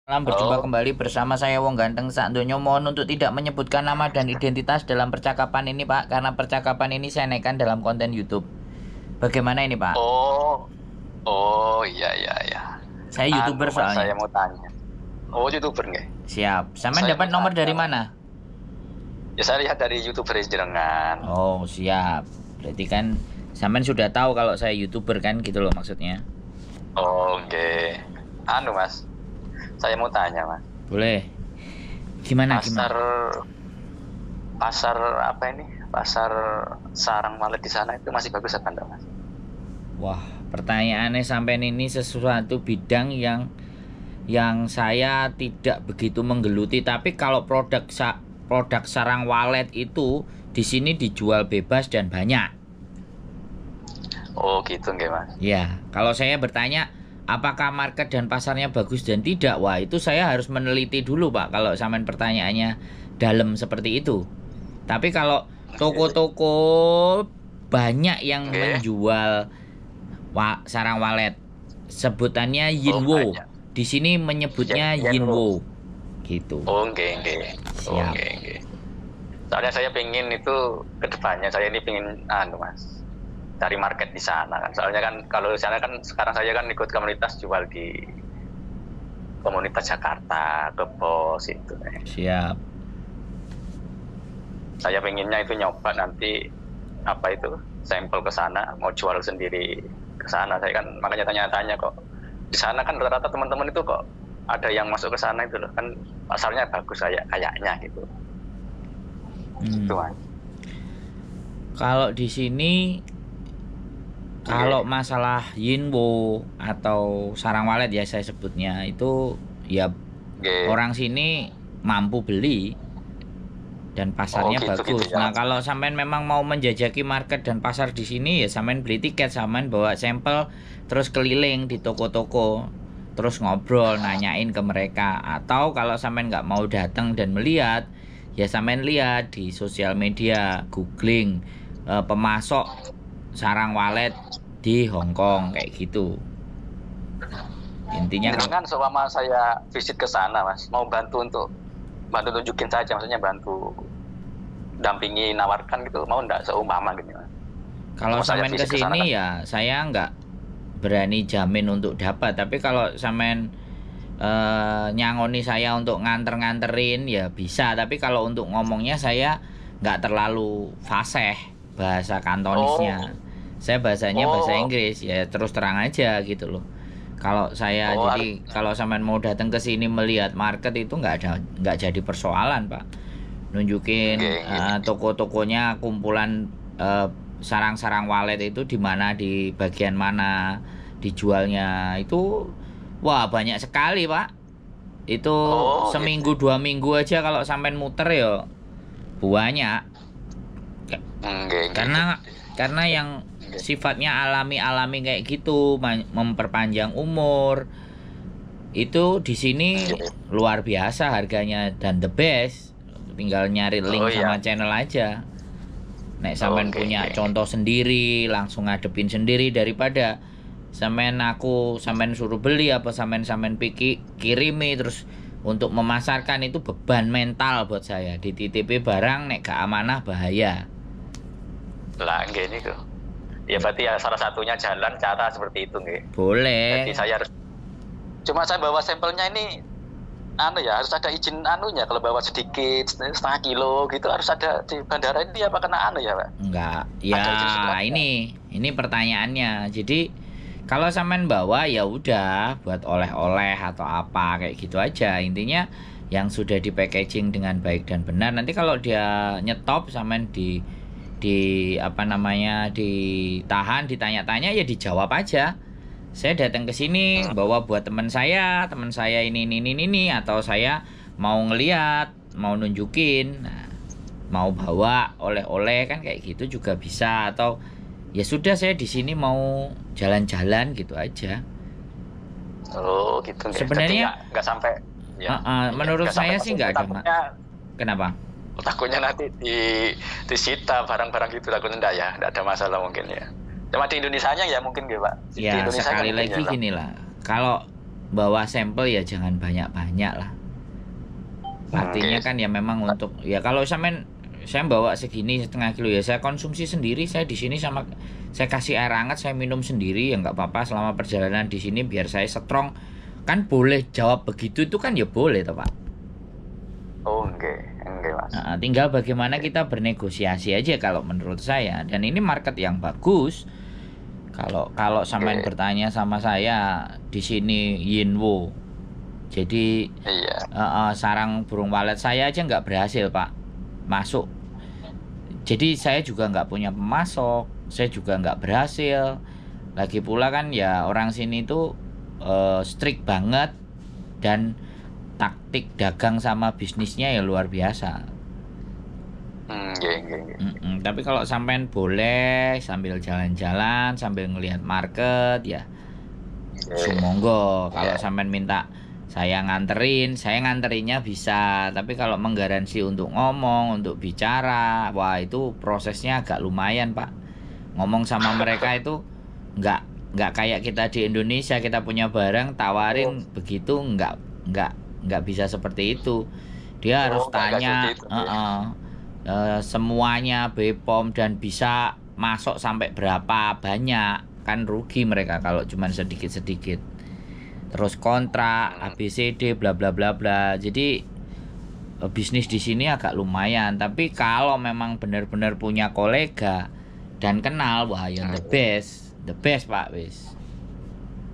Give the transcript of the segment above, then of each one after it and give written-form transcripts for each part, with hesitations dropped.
Malam berjumpa Halo. kembali bersama saya Wong Ganteng Sak Donya. Mohon untuk tidak menyebutkan nama dan identitas dalam percakapan ini Pak, karena percakapan ini saya naikkan dalam konten YouTube. Bagaimana ini Pak? Oh, oh iya iya iya. Saya YouTuber Mas, soalnya. saya mau tanya. Oh, YouTuber nggak? Siap. Sampean Saya dapat mau nomor tanya, dari Mas. mana? Ya saya lihat dari YouTuber jenengan. Oh, siap. Berarti kan sampean sudah tahu kalau saya YouTuber kan gitu loh maksudnya. Oh, oke. Mas. Saya mau tanya, Mas. Boleh. Gimana gimana? Pasar pasar apa ini? Pasar sarang walet di sana itu masih bagus apa enggak, Mas? Wah, pertanyaannya sampean ini sesuatu bidang yang saya tidak begitu menggeluti, tapi kalau produk sarang walet itu di sini dijual bebas dan banyak. Oh, gitu nggak, Mas? Ya, kalau saya bertanya apakah market dan pasarnya bagus dan tidak, wah itu saya harus meneliti dulu Pak kalau sampean pertanyaannya dalam seperti itu. Tapi kalau Oke. toko-toko banyak yang Oke. menjual sarang walet, sebutannya Oh, Yinwo. banyak. Di sini menyebutnya Yenwo. Yinwo gitu. Oh, oke. Oh, Siap. oke. Soalnya saya pengen itu ke depannya saya ini pengen Mas, cari market di sana kan. Soalnya kan kalau di sana kan sekarang saya kan ikut komunitas jual di komunitas Jakarta, ke pos itu. Siap. Saya pengennya itu nyoba nanti apa itu sampel ke sana, mau jual sendiri ke sana. Saya kan makanya tanya-tanya kok. Di sana kan rata-rata teman-teman itu kok ada yang masuk ke sana itu loh kan pasarnya bagus kayaknya gitu. Itu Hmm. Mas. Kalau di sini, kalau Oke. masalah Yinwo atau sarang walet ya saya sebutnya itu ya Oke. orang sini mampu beli dan Oh, pasarnya gitu bagus. ya. Nah, kalau sampean memang mau menjajaki market dan pasar di sini ya sampean beli tiket, sampean bawa sampel terus keliling di toko-toko terus ngobrol nanyain ke mereka, atau kalau sampean nggak mau datang dan melihat ya sampean lihat di sosial media, googling pemasok sarang walet di Hong Kong kayak gitu. Intinya kalau Dengan seumpama saya visit ke sana, Mas, mau bantu tunjukin saja, maksudnya bantu dampingi, nawarkan gitu, mau enggak seumpama gitu, Mas. kalau Mau saya sampean ke visit ke sana kan. sini ya saya nggak berani jamin untuk dapat, tapi kalau sampean nyangoni saya untuk nganterin ya bisa, tapi kalau untuk ngomongnya saya nggak terlalu fasih bahasa Oh, kantonisnya. Saya bahasanya bahasa oh, Inggris ya, terus terang aja gitu loh. Kalau saya oh, jadi kalau sampean mau datang ke sini melihat market itu nggak jadi persoalan Pak. Nunjukin enggak. toko-tokonya, kumpulan eh, sarang-sarang walet itu di mana, di bagian mana dijualnya itu. Wah, banyak sekali, Pak. Itu Oh, gitu. seminggu 2 minggu aja kalau sampean muter ya banyak. Ka- Gitu. Karena yang Enggak. sifatnya alami-alami kayak gitu, memperpanjang umur. Itu di sini Enggak. luar biasa harganya dan the best. Tinggal nyari Oh link iya. sama channel aja. Nek sampean Oke, punya oke. contoh sendiri, langsung ngadepin sendiri daripada sampean suruh beli apa sampean kirimi terus untuk memasarkan, itu beban mental buat saya. Dititipi barang nek gak amanah bahaya. Lah, enggak ini tuh. Ya berarti ya salah satunya jalan cara seperti itu, enggak. Jadi Boleh. saya harus cuma saya bawa sampelnya ini ya harus ada izin anunya kalau bawa sedikit setengah kilo gitu harus ada di bandara ini apa kena ya Pak, Enggak. Ya ada izin sekolahnya. ini pertanyaannya. Jadi kalau sampean bawa ya udah buat oleh-oleh atau apa kayak gitu aja. Intinya yang sudah di packaging dengan baik dan benar. Nanti kalau dia nyetop sampean di apa namanya, ditahan, ditanya-tanya ya dijawab aja. Saya datang ke sini Hmm. bawa buat teman saya ini, atau saya mau ngeliat, mau nunjukin. Nah, mau bawa oleh-oleh kan kayak gitu juga bisa, atau ya sudah saya di sini mau jalan-jalan gitu aja. Oh gitu nggak, jadi Sebenarnya nggak sampai ya, menurut nggak sampai saya ke sih situ nggak ada takutnya. kenapa? Takutnya nanti disita barang-barang gitu, takutnya enggak ada masalah mungkin ya. Cuma di Indonesianya ya mungkin nggak Pak, di Ya Indonesia sekali mungkin ya lagi Pak. gini lah, kalau bawa sampel ya jangan banyak-banyak lah. Artinya kan ya memang untuk ya kalau saya bawa segini 1,5 kilo ya saya konsumsi sendiri, saya di sini sama saya kasih air hangat, saya minum sendiri ya nggak apa-apa selama perjalanan di sini biar saya strong. Kan boleh jawab begitu itu kan ya boleh toh Pak. Oh enggak Mas. Nah, tinggal bagaimana kita bernegosiasi aja kalau menurut saya, dan ini market yang bagus. Kalau sampean bertanya sama saya di sini Yinwo, jadi sarang burung walet saya aja nggak berhasil Pak masuk. Jadi saya juga nggak punya pemasok, saya juga nggak berhasil. Lagi pula kan ya orang sini tuh strict banget dan taktik dagang sama bisnisnya ya luar biasa. Tapi kalau sampean boleh sambil jalan-jalan sambil ngelihat market ya sumonggo. Kalau sampean minta saya nganterinnya bisa, tapi kalau menggaransi untuk ngomong, untuk bicara, wah itu prosesnya agak lumayan Pak. Ngomong sama mereka itu nggak kayak kita di Indonesia, kita punya barang tawarin begitu, nggak bisa seperti itu. Dia harus tanya semuanya BPOM dan bisa masuk sampai berapa banyak, kan rugi mereka kalau cuma sedikit-sedikit. Terus kontrak ABCD bla bla bla bla. Jadi bisnis di sini agak lumayan, tapi kalau memang benar-benar punya kolega dan kenal, wah ya the best Pak wis.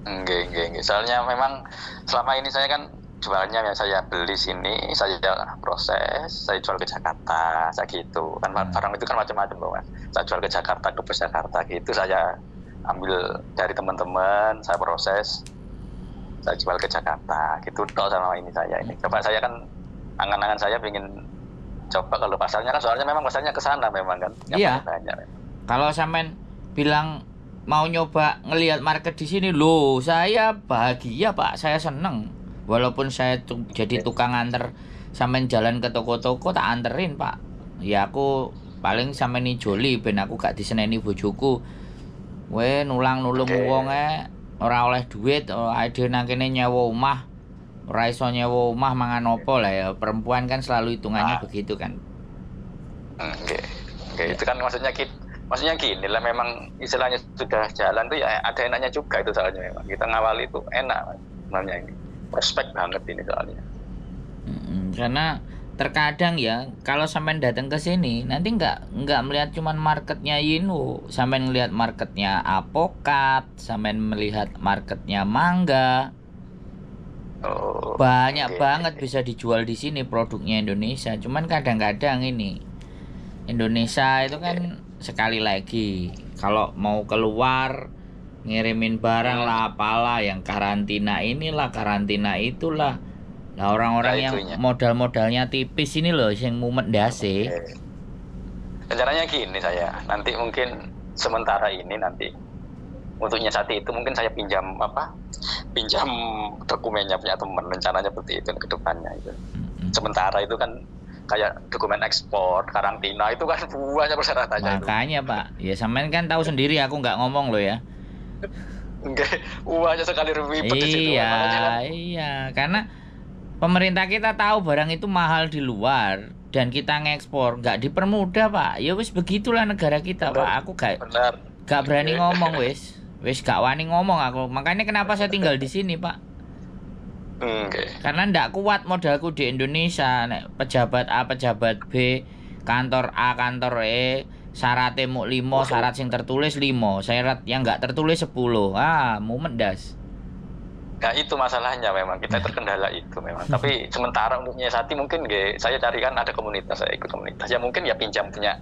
Enggak. Soalnya memang selama ini saya kan jualnya ya saya beli sini, saya proses, saya jual ke Jakarta, saya gitu. Kan barang itu kan macam-macam Mas. Saya jual ke Jakarta, ke Jakarta gitu, saya ambil dari teman-teman, saya proses, saya jual ke Jakarta. Gitu toh sama ini saya ini. Coba saya kan angan-angan saya ingin coba kalau pasarnya kan soalnya memang pasarnya ke sana memang kan. Iya. Kalau sampean bilang mau nyoba ngelihat market di sini, loh saya bahagia Pak, saya seneng. Walaupun saya jadi tukang anter, sampean jalan ke toko-toko tak anterin Pak. Ya aku paling sampean nijoli ben aku gak diseneni bojoku. We nulung wong ora oleh duit, ade nang kene nyewa omah. Ora iso nyewa omah mangan opo lah ya. Perempuan kan selalu hitungannya begitu kan. Oke, itu kan maksudnya gini lah, memang istilahnya sudah jalan tuh ya ada enaknya juga itu soalnya memang. Kita ngawali itu enak sebenarnya ini. Prospek banget ini soalnya. Karena terkadang ya kalau sampean datang ke sini nanti nggak melihat cuman marketnya Yinwo, sampean melihat marketnya Apokat, sampean melihat marketnya Mangga. Banyak banget bisa dijual di sini produknya Indonesia. Cuman kadang-kadang ini Indonesia itu kan sekali lagi kalau mau keluar ngirimin barang lah apalah yang karantina inilah karantina itulah. Nah orang-orang yang modal-modalnya tipis ini loh yang mumet dase. Rencananya gini, saya nanti mungkin sementara ini nanti untuk nyiasati itu mungkin saya pinjam dokumennya punya teman, rencananya seperti itu ke depannya itu. Sementara itu kan kayak dokumen ekspor, karantina itu kan banyak persyaratannya. Makanya itu. Pak, ya sampean kan tahu sendiri aku nggak ngomong loh ya. Enggak, uangnya sekali ribet di situ. Iya, karena pemerintah kita tahu barang itu mahal di luar dan kita ngekspor, nggak dipermudah Pak. Ya wis begitulah negara kita Pak. Aku gak berani ngomong wis gak wani ngomong aku. Makanya kenapa saya tinggal di sini Pak. Karena ndak kuat modalku di Indonesia. Nek pejabat A, pejabat B, kantor A, kantor E, syaratnya mau 5, syarat yang tertulis 5, syarat yang nggak tertulis 10. Mumet das. Nah itu masalahnya memang kita terkendala itu memang. Tapi sementara untuk nyiasati mungkin saya carikan ada komunitas, saya ikut komunitas. Ya mungkin ya pinjam punya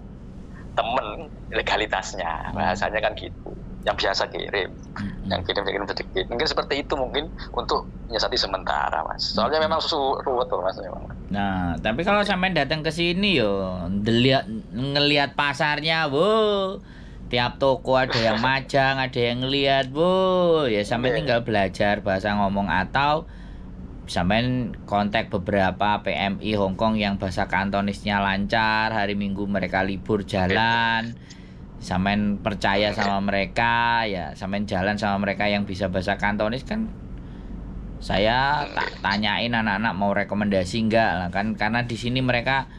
temen legalitasnya, bahasanya kan gitu. Yang biasa kirim, yang kirim sedikit. Mungkin seperti itu mungkin untuk nyiasati sementara Mas. Soalnya memang ruwet tuh Mas memang. Nah, tapi kalau sampai datang ke sini yo, ngelihat pasarnya, wow, tiap toko ada yang majang, ada yang ngelihat, wow, ya sampai tinggal belajar bahasa ngomong atau sampai kontak beberapa PMI Hongkong yang bahasa Kantonisnya lancar, hari Minggu mereka libur jalan. Sampean percaya sama mereka ya, sampean jalan sama mereka yang bisa bahasa Kantonis kan Saya tak tanyain anak-anak mau rekomendasi enggak lah kan, karena di sini mereka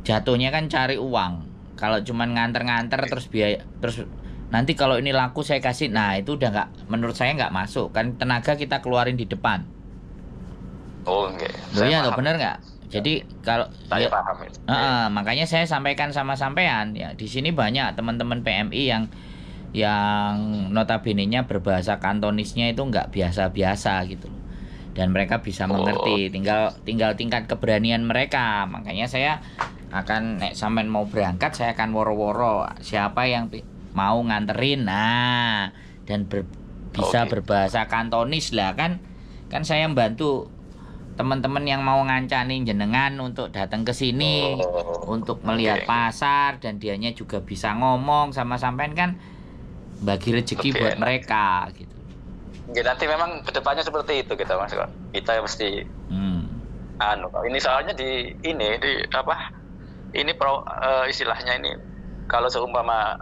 jatuhnya kan cari uang. Kalau cuman nganter-nganter terus biaya, terus nanti kalau ini laku saya kasih, nah itu udah nggak, menurut saya nggak masuk kan, tenaga kita keluarin di depan. Oh, enggak. Loh Saya ya, paham. bener nggak? Jadi kalau Saya ya, paham itu. makanya saya sampaikan sama sampean ya, di sini banyak teman-teman PMI yang notabene-nya berbahasa Kantonisnya itu nggak biasa-biasa gitu loh. Dan mereka bisa mengerti, tinggal tingkat keberanian mereka. Makanya saya akan sampean mau berangkat, saya akan woro-woro siapa yang mau nganterin. Nah, dan bisa berbahasa Kantonis lah kan. Kan saya membantu teman-teman yang mau ngancani jenengan untuk datang ke sini untuk melihat pasar, dan dianya juga bisa ngomong sama sampean kan, bagi rezeki buat mereka gitu. Ya, nanti memang kedepannya seperti itu kita Mas. Kita mesti ini soalnya di apa? Ini istilahnya ini kalau seumpama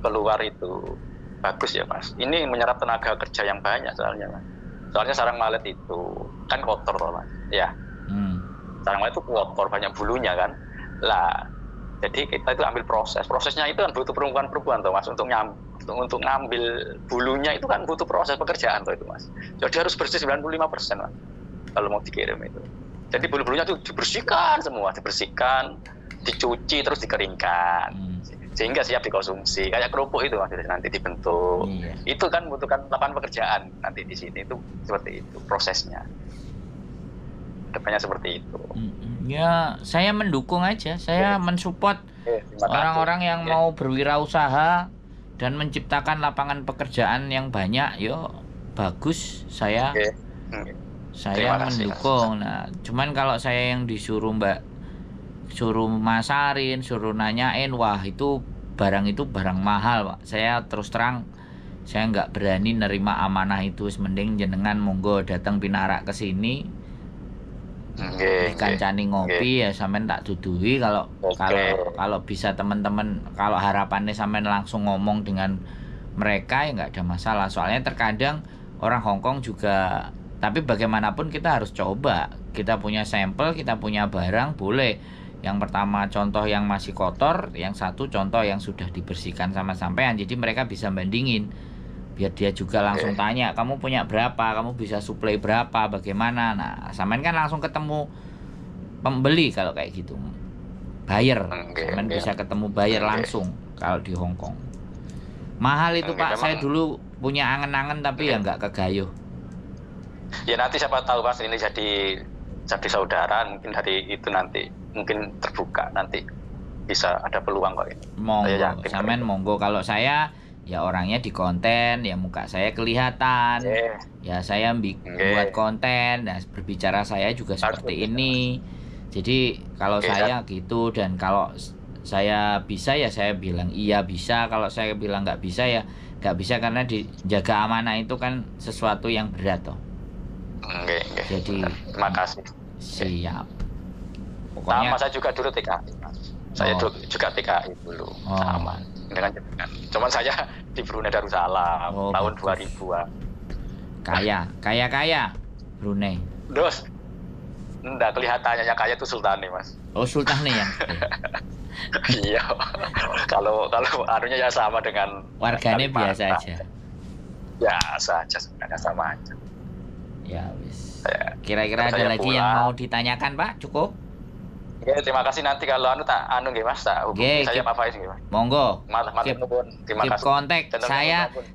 keluar itu bagus ya Mas. Ini menyerap tenaga kerja yang banyak soalnya Mas. Soalnya sarang walet itu kan kotor toh Mas. Ya. Sarang walet itu kotor, banyak bulunya kan. Lah, jadi kita itu ambil prosesnya itu kan butuh perempuan toh Mas, untuk ngambil bulunya itu kan butuh proses pekerjaan toh itu Mas. Jadi harus bersih 95% Mas kalau mau dikirim itu. Jadi bulu-bulunya itu dibersihkan semua, dicuci terus dikeringkan. Sehingga siap dikonsumsi. Kayak kerupuk itu Mas, nanti dibentuk. Itu kan membutuhkan lapangan pekerjaan nanti di sini, itu seperti itu prosesnya. Depannya seperti itu. Ya, saya mendukung aja. Saya mensupport orang-orang yang mau berwirausaha dan menciptakan lapangan pekerjaan yang banyak. Yo, bagus. Saya mendukung. Nah, cuman kalau saya yang disuruh suruh masarin, suruh nanyain, wah itu barang mahal Pak. Saya terus terang saya nggak berani nerima amanah itu. Mending jenengan monggo datang pinarak ke sini, dikancani ngopi ya sampean tak duduhi. Kalau bisa teman-teman, kalau harapannya sampean langsung ngomong dengan mereka ya nggak ada masalah. Soalnya terkadang orang Hongkong juga, tapi bagaimanapun kita harus coba. Kita punya sampel, kita punya barang, boleh. Yang pertama contoh yang masih kotor, yang satu contoh yang sudah dibersihkan sama sampean. Jadi mereka bisa bandingin, biar dia juga langsung tanya, kamu punya berapa, kamu bisa suplai berapa, bagaimana. Nah, sampean kan langsung ketemu pembeli kalau kayak gitu, buyer. Sampean bisa ketemu buyer langsung kalau di Hongkong. Mahal itu Pak, saya dulu punya angen-angen tapi ya nggak kegayuh. Ya nanti siapa tahu Mas, ini jadi saudara, mungkin dari itu nanti mungkin terbuka, nanti bisa ada peluang kok ini. Monggo, sampean monggo. Kalau saya ya orangnya di konten, ya muka saya kelihatan, ya saya buat konten, dan berbicara saya juga seperti ini. Jadi kalau saya gitu, dan kalau saya bisa ya saya bilang iya bisa, kalau saya bilang nggak bisa ya nggak bisa, karena dijaga amanah itu kan sesuatu yang berat toh. Jadi terima kasih. Siap. Pokoknya sama saya juga dulu TKI Mas. Saya juga TKI dulu sama dengan jenengan. Cuman saya di Brunei Darussalam tahun 2000-an. Kaya Brunei. Dos. Enggak kelihatannya yang kaya itu Sultan nih Mas. Oh, Sultan nih yang. Iya. Kalau anunya ya sama dengan warganya biasa aja. Biasa aja sebenarnya, sama aja. Ya wis. Kira-kira ada lagi yang mau ditanyakan Pak? Cukup? Oke, terima kasih. Nanti kalau nggih Mas, tak hubungi saya Pak Faiz nggih Mas. Monggo. Terima kasih. Kontak.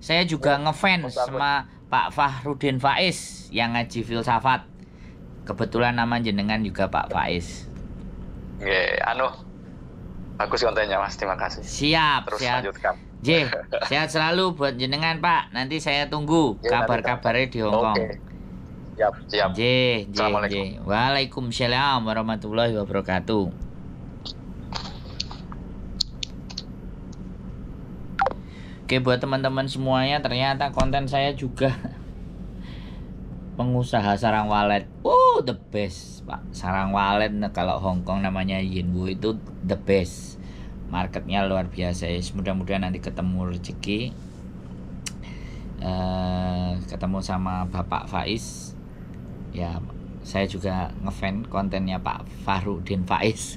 Saya juga ngefans sama Pak Fahrudin Faiz yang ngaji filsafat. Kebetulan nama jenengan juga Pak Faiz. Nggih, bagus kontennya Mas, terima kasih. Siap. Terus lanjutkan. Sehat selalu buat jenengan Pak. Nanti saya tunggu kabar-kabarnya di Hongkong. Siap. Assalamualaikum. Waalaikumsalam warahmatullahi wabarakatuh. Oke, buat teman-teman semuanya, ternyata konten saya juga pengusaha sarang walet. The best Pak. Sarang walet kalau Hongkong namanya Yinwu itu the best. Marketnya luar biasa ya. Mudah-mudahan nanti ketemu rezeki, ketemu sama Bapak Faiz, Ya, saya juga ngefan kontennya Pak Fahrudin Faiz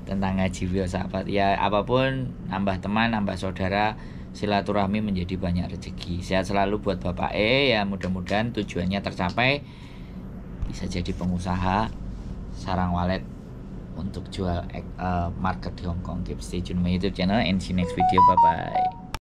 tentang ngaji filsafat. Ya, apapun, nambah teman, nambah saudara, silaturahmi menjadi banyak rezeki. Sehat selalu buat Bapak ya, mudah-mudahan tujuannya tercapai, bisa jadi pengusaha sarang walet untuk jual market di Hong Kong. Keep stay tune my YouTube channel and see you next video. Bye bye.